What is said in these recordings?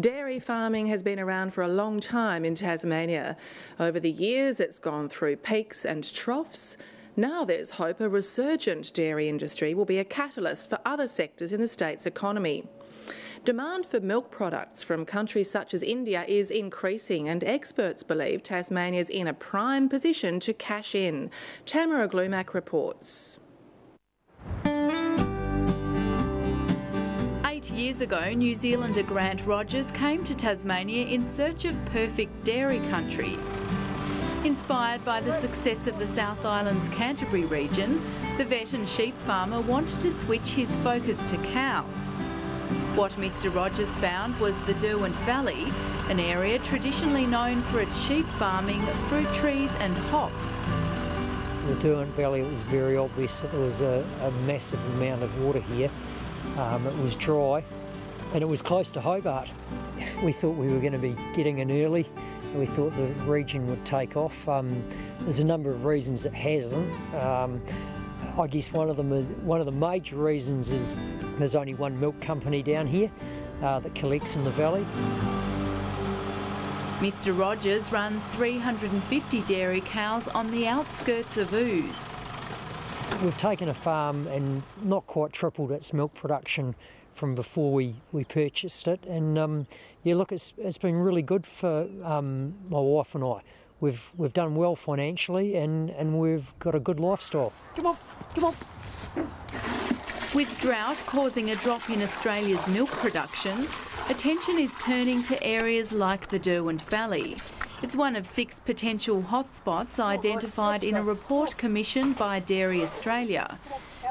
Dairy farming has been around for a long time in Tasmania. Over the years, it's gone through peaks and troughs. Now there's hope a resurgent dairy industry will be a catalyst for other sectors in the state's economy. Demand for milk products from countries such as India is increasing, and experts believe Tasmania's in a prime position to cash in. Tamara Glumac reports. 8 years ago, New Zealander Grant Rogers came to Tasmania in search of perfect dairy country. Inspired by the success of the South Island's Canterbury region, the vet and sheep farmer wanted to switch his focus to cows. What Mr Rogers found was the Derwent Valley, an area traditionally known for its sheep farming, fruit trees and hops. The Derwent Valley, it was very obvious that there was a massive amount of water here. It was dry and it was close to Hobart. We thought we were going to be getting in early. We thought the region would take off. There's a number of reasons it hasn't. I guess one of the major reasons is there's only one milk company down here that collects in the valley. Mr Rogers runs 350 dairy cows on the outskirts of Ooze. We've taken a farm and not quite tripled its milk production from before we purchased it, and yeah, look, it's been really good for my wife and I. We've done well financially, and we've got a good lifestyle. Come on. With drought causing a drop in Australia's milk production, attention is turning to areas like the Derwent Valley. It's one of 6 potential hotspots identified in a report commissioned by Dairy Australia.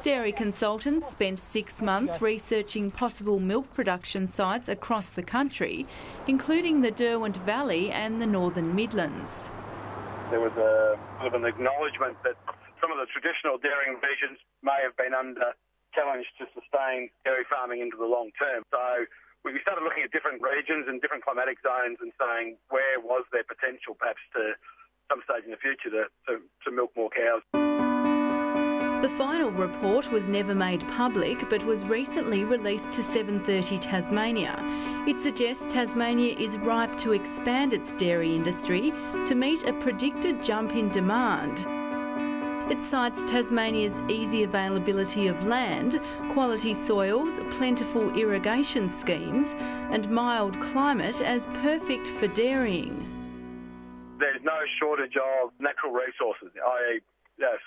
Dairy consultants spent 6 months researching possible milk production sites across the country, including the Derwent Valley and the Northern Midlands. There was a sort of an acknowledgement that some of the traditional dairying regions may have been under challenge to sustain dairy farming into the long term. So we started looking at different regions and different climatic zones and saying where was there potential perhaps to some stage in the future to milk more cows. The final report was never made public but was recently released to 7:30 Tasmania. It suggests Tasmania is ripe to expand its dairy industry to meet a predicted jump in demand. It cites Tasmania's easy availability of land, quality soils, plentiful irrigation schemes and mild climate as perfect for dairying. There's no shortage of natural resources, i.e.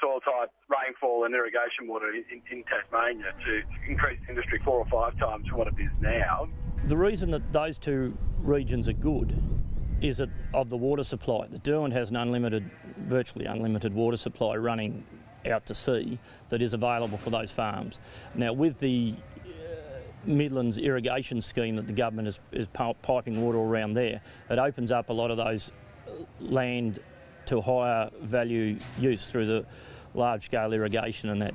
soil type, rainfall and irrigation water in Tasmania to increase the industry 4 or 5 times what it is now. The reason that those two regions are good is that of the water supply. The Derwent has an virtually unlimited water supply running out to sea that is available for those farms. Now with the Midlands irrigation scheme that the government is piping water around there, it opens up a lot of those land to higher value use through the large-scale irrigation and that.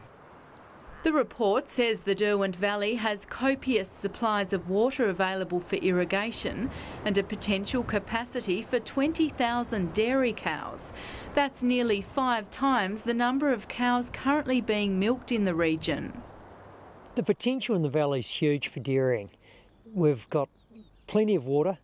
The report says the Derwent Valley has copious supplies of water available for irrigation and a potential capacity for 20,000 dairy cows. That's nearly 5 times the number of cows currently being milked in the region. The potential in the valley is huge for dairying. We've got plenty of water.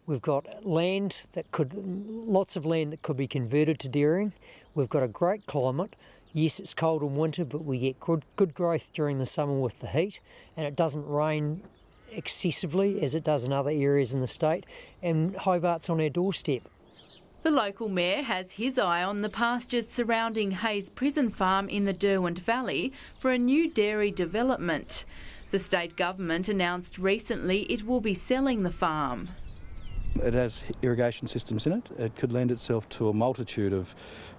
We've got lots of land that could be converted to dairying. We've got a great climate. Yes, it's cold in winter, but we get good growth during the summer with the heat, and it doesn't rain excessively as it does in other areas in the state, and Hobart's on our doorstep. The local mayor has his eye on the pastures surrounding Hayes Prison Farm in the Derwent Valley for a new dairy development. The state government announced recently it will be selling the farm. It has irrigation systems in it. It could lend itself to a multitude of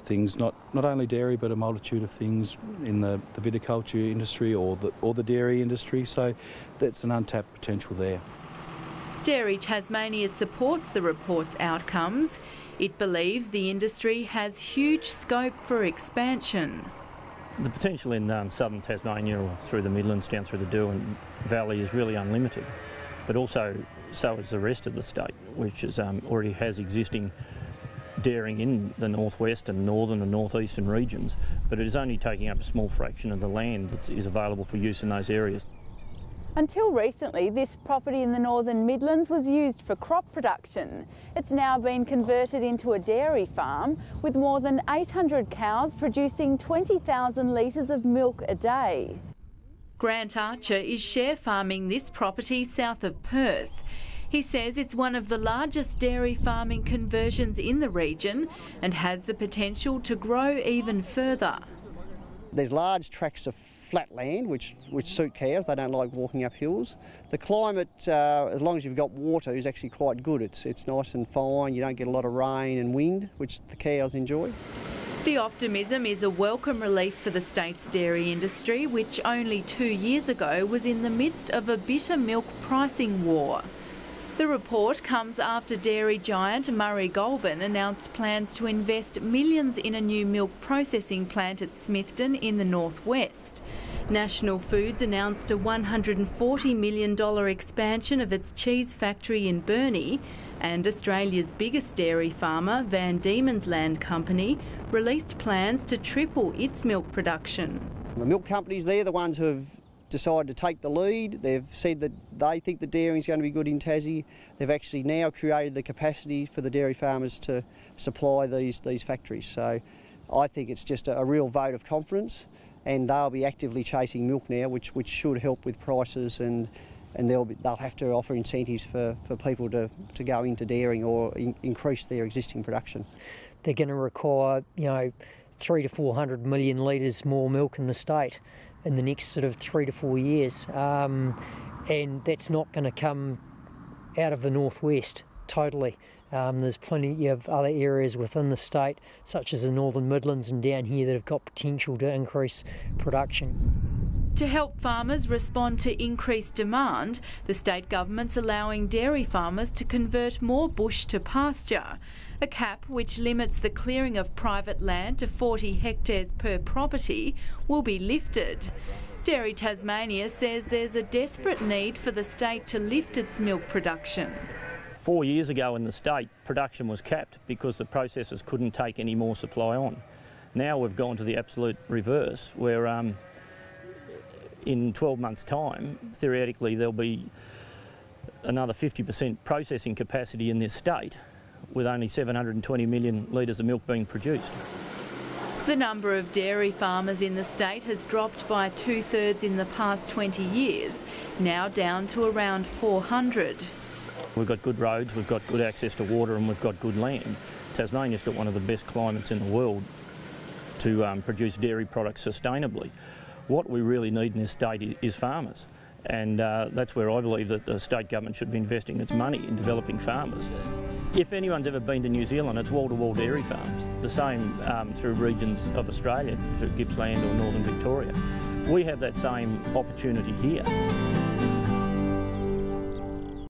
things, not only dairy, but a multitude of things in the viticulture industry or the dairy industry. So that's an untapped potential there. Dairy Tasmania supports the report's outcomes. It believes the industry has huge scope for expansion. The potential in southern Tasmania or through the Midlands down through the Derwent Valley is really unlimited, but also so is the rest of the state, which is, already has existing dairying in the northwest and northern and northeastern regions, but it is only taking up a small fraction of the land that is available for use in those areas. Until recently, this property in the Northern Midlands was used for crop production. It's now been converted into a dairy farm with more than 800 cows producing 20,000 litres of milk a day. Grant Archer is share farming this property south of Perth. He says it's one of the largest dairy farming conversions in the region and has the potential to grow even further. There's large tracts of flat land which suit cows. They don't like walking up hills. The climate, as long as you've got water, is actually quite good. It's nice and fine. You don't get a lot of rain and wind, which the cows enjoy. The optimism is a welcome relief for the state's dairy industry, which only 2 years ago was in the midst of a bitter milk pricing war. The report comes after dairy giant Murray Goulburn announced plans to invest millions in a new milk processing plant at Smithton in the northwest. National Foods announced a $140 million expansion of its cheese factory in Burnie, and Australia's biggest dairy farmer, Van Diemen's Land Company, released plans to triple its milk production. The milk companies, they're the ones who have decided to take the lead. They've said that they think the dairying is going to be good in Tassie. They've actually now created the capacity for the dairy farmers to supply these factories. So I think it's just a real vote of confidence, and they'll be actively chasing milk now, which should help with prices, and they'll have to offer incentives for people to go into dairying or increase their existing production. They're going to require, 300 to 400 million litres more milk in the state in the next sort of 3 to 4 years, and that's not going to come out of the northwest totally. There's plenty of other areas within the state, such as the Northern Midlands and down here, that have got potential to increase production. To help farmers respond to increased demand, the state government's allowing dairy farmers to convert more bush to pasture. A cap which limits the clearing of private land to 40 hectares per property will be lifted. Dairy Tasmania says there's a desperate need for the state to lift its milk production. 4 years ago in the state, production was capped because the processors couldn't take any more supply on. Now we've gone to the absolute reverse, where in 12 months' time, theoretically, there'll be another 50% processing capacity in this state, with only 720 million litres of milk being produced. The number of dairy farmers in the state has dropped by 2/3 in the past 20 years, now down to around 400. We've got good roads, we've got good access to water, and we've got good land. Tasmania's got one of the best climates in the world to produce dairy products sustainably. What we really need in this state is farmers, and that's where I believe that the state government should be investing its money in developing farmers. If anyone's ever been to New Zealand, it's wall-to-wall dairy farms. The same through regions of Australia, through Gippsland or Northern Victoria. We have that same opportunity here.